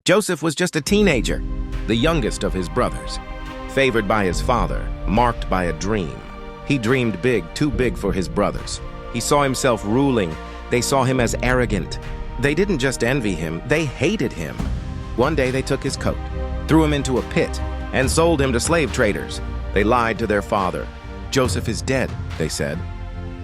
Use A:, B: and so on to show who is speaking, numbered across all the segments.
A: Joseph was just a teenager, the youngest of his brothers, favored by his father, marked by a dream. He dreamed big, too big for his brothers. He saw himself ruling. They saw him as arrogant. They didn't just envy him, they hated him. One day they took his coat, threw him into a pit, and sold him to slave traders. They lied to their father. Joseph is dead, they said.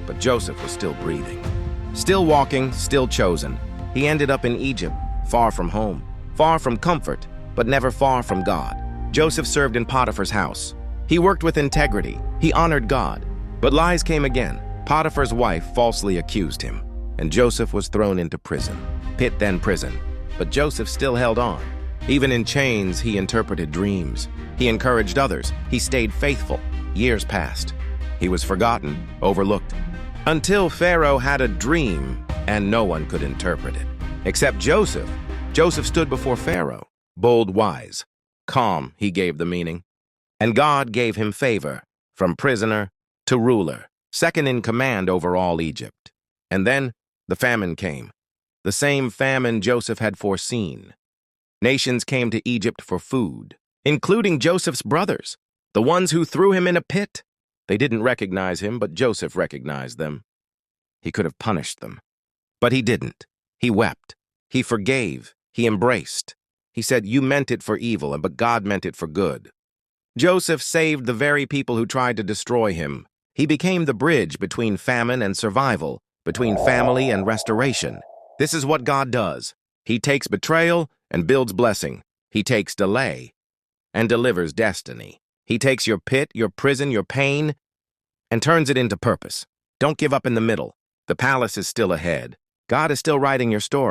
A: But Joseph was still breathing. Still walking, still chosen. He ended up in Egypt, far from home, far from comfort, but never far from God. Joseph served in Potiphar's house. He worked with integrity. He honored God. But lies came again. Potiphar's wife falsely accused him, and Joseph was thrown into prison. Pit then prison. But Joseph still held on. Even in chains, he interpreted dreams. He encouraged others. He stayed faithful. Years passed. He was forgotten, overlooked, until Pharaoh had a dream and no one could interpret it. Except Joseph. Joseph stood before Pharaoh, bold, wise, calm, he gave the meaning. And God gave him favor, from prisoner to ruler, second in command over all Egypt. And then the famine came, the same famine Joseph had foreseen. Nations came to Egypt for food, including Joseph's brothers, the ones who threw him in a pit. They didn't recognize him, but Joseph recognized them. He could have punished them, but he didn't. He wept. He forgave. He embraced. He said, "You meant it for evil, but God meant it for good." Joseph saved the very people who tried to destroy him. He became the bridge between famine and survival, between family and restoration. This is what God does. He takes betrayal and builds blessing. He takes delay and delivers destiny. He takes your pit, your prison, your pain, and turns it into purpose. Don't give up in the middle. The palace is still ahead. God is still writing your story.